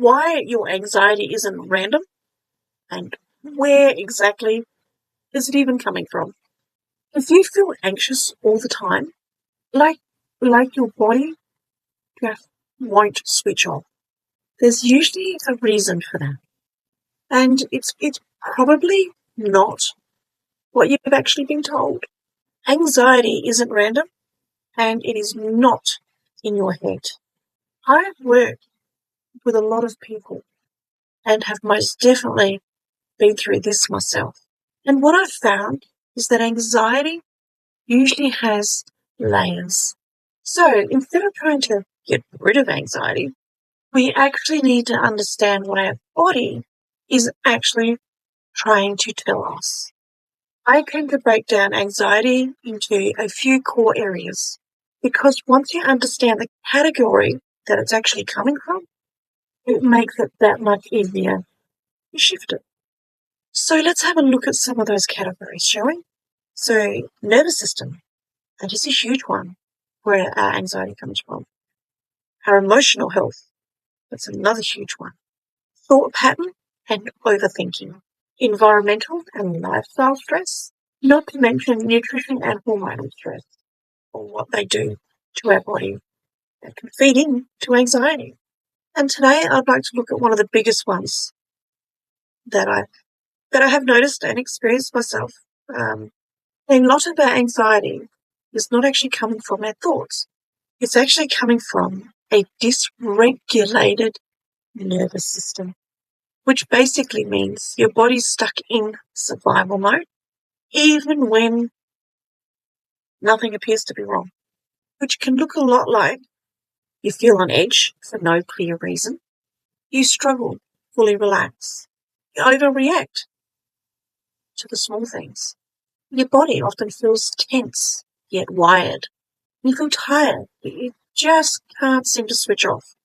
why your anxiety isn't random and where exactly is it even coming from. If you feel anxious all the time, like your body just won't switch off, there's usually a reason for that. And it's probably not what you've actually been told. Anxiety isn't random, and it is not in your head. I've worked with a lot of people and have most definitely been through this myself. And what I've found is that anxiety usually has layers. So instead of trying to get rid of anxiety, we actually need to understand what our body is actually trying to tell us. I tend to break down anxiety into a few core areas because once you understand the category that it's actually coming from, it makes it that much easier to shift it. So let's have a look at some of those categories, shall we? So nervous system, that is a huge one where our anxiety comes from. Our emotional health, that's another huge one. Thought pattern and overthinking. Environmental and lifestyle stress, not to mention nutrition and hormonal stress, or what they do to our body that can feed into anxiety. And today I'd like to look at one of the biggest ones that I have noticed and experienced myself. A lot of our anxiety is not actually coming from our thoughts. It's actually coming from a dysregulated nervous system, which basically means your body's stuck in survival mode, even when nothing appears to be wrong, which can look a lot like you feel on edge for no clear reason, you struggle to fully relax, you overreact to the small things. Your body often feels tense, yet wired. You feel tired, but you just can't seem to switch off.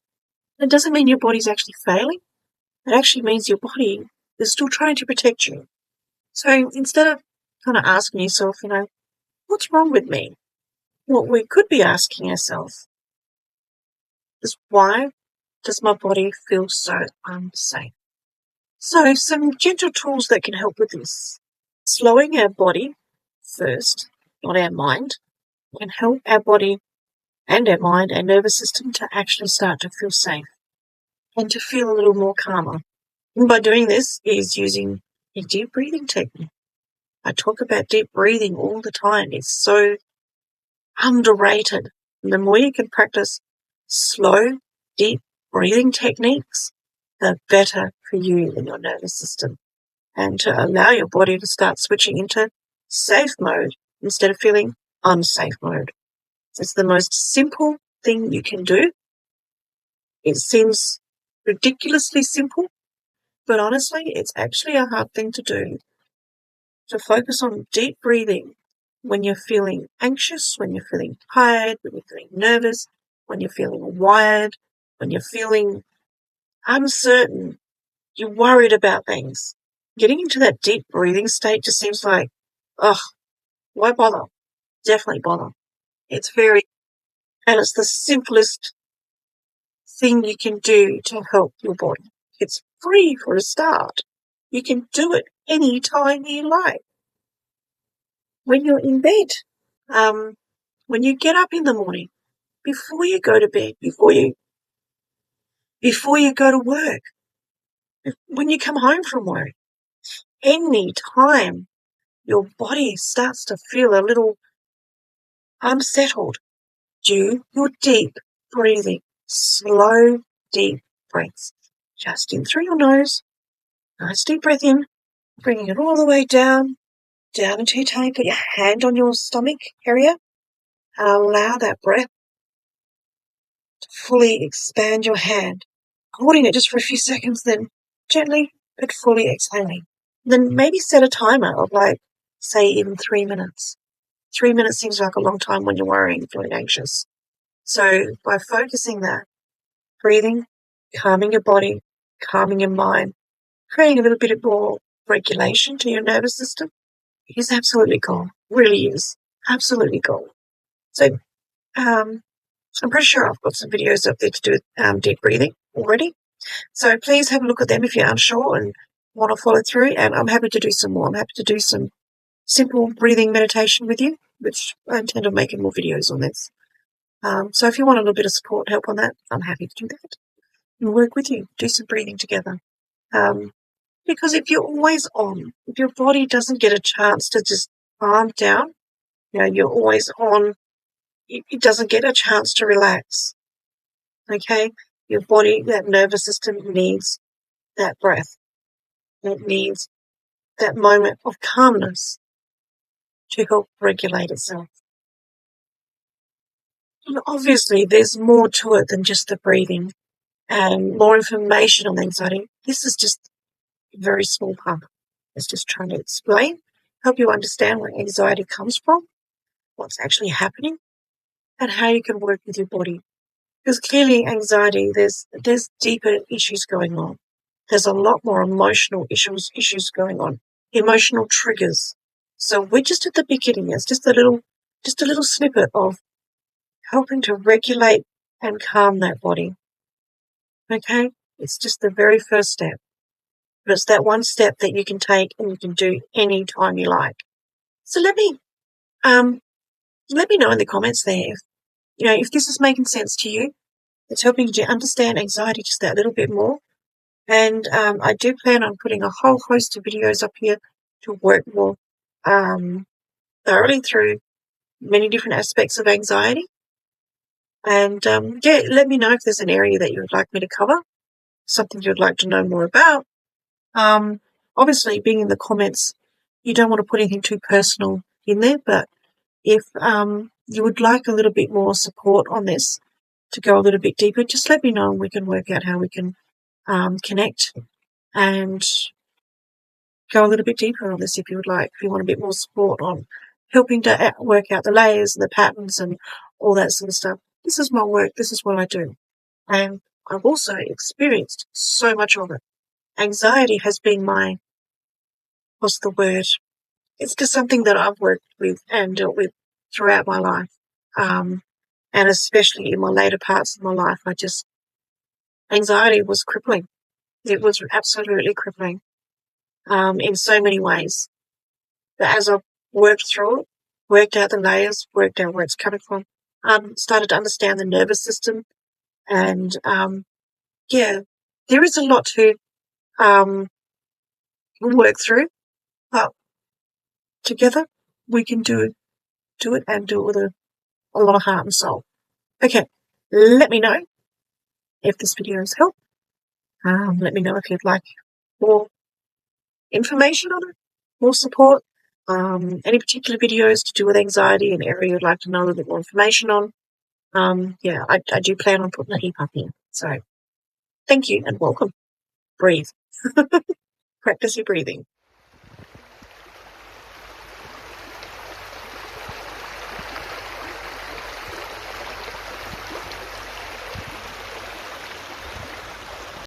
It doesn't mean your body's actually failing. It actually means your body is still trying to protect you. So instead of kind of asking yourself, what's wrong with me? What we could be asking ourselves is, why does my body feel so unsafe? So some gentle tools that can help with this. Slowing our body first, not our mind, can help our body and our mind and nervous system to actually start to feel safe and to feel a little more calmer. And by doing this is using a deep breathing technique. I talk about deep breathing all the time. It's so underrated. And the more you can practice slow, deep breathing techniques, the better for you and your nervous system. And to allow your body to start switching into safe mode instead of feeling unsafe mode. It's the most simple thing you can do. It seems ridiculously simple, but honestly, it's actually a hard thing to do. To focus on deep breathing when you're feeling anxious, when you're feeling tired, when you're feeling nervous, when you're feeling wired, when you're feeling uncertain, you're worried about things. Getting into that deep breathing state just seems like, why bother? Definitely bother. And it's the simplest thing you can do to help your body. It's free for a start. You can do it any time you like. When you're in bed, when you get up in the morning, before you go to bed, before you go to work, when you come home from work, any time your body starts to feel a little unsettled, do your deep breathing, slow, deep breaths. Just in through your nose, nice deep breath in, bringing it all the way down into your tummy. Put your hand on your stomach area. Allow that breath to fully expand your hand. Holding it just for a few seconds, then gently but fully exhaling. Then maybe set a timer of say even 3 minutes. 3 minutes seems like a long time when you're worrying, feeling anxious. So by focusing that, breathing, calming your body, calming your mind, creating a little bit more regulation to your nervous system, is absolutely gold. Really is. Absolutely gold. So I'm pretty sure I've got some videos up there to do with deep breathing already. So please have a look at them if you're unsure and want to follow through. And I'm happy to do some more. I'm happy to do some simple breathing meditation with you, which I intend on making more videos on this. So if you want a little bit of support, help on that, I'm happy to do that and work with you, do some breathing together. Because if you're always on, if your body doesn't get a chance to just calm down, you're always on, it doesn't get a chance to relax. Okay? Your body, that nervous system needs that breath. It needs that moment of calmness to help regulate itself. And obviously, there's more to it than just the breathing and more information on anxiety. This is just a very small part. It's just trying to explain, help you understand where anxiety comes from, what's actually happening, and how you can work with your body. Because clearly anxiety, there's deeper issues going on. There's a lot more emotional issues going on, emotional triggers. So we're just at the beginning. It's just a little snippet of helping to regulate and calm that body. Okay? It's just the very first step. But it's that one step that you can take and you can do any time you like. So let me know in the comments there if this is making sense to you. It's helping you to understand anxiety just that little bit more. And I do plan on putting a whole host of videos up here to work more thoroughly through many different aspects of anxiety. And let me know if there's an area that you would like me to cover, something you'd like to know more about. Obviously, being in the comments, you don't want to put anything too personal in there, but if you would like a little bit more support on this to go a little bit deeper, just let me know and we can work out how we can connect and go a little bit deeper on this if you would like. If you want a bit more support on helping to work out the layers and the patterns and all that sort of stuff. This is my work. This is what I do. And I've also experienced so much of it. Anxiety has been what's the word? It's just something that I've worked with and dealt with throughout my life. And especially in my later parts of my life, anxiety was crippling. It was absolutely crippling in so many ways. But as I've worked through it, worked out the layers, worked out where it's coming from, started to understand the nervous system, and there is a lot to work through, but together we can do it and do it with a lot of heart and soul. Okay, let me know if this video has helped. Let me know if you'd like more information on it, more support, any particular videos to do with anxiety, an area you'd like to know a little bit more information on. I do plan on putting a heap up here. So thank you and welcome. Breathe. Practice your breathing.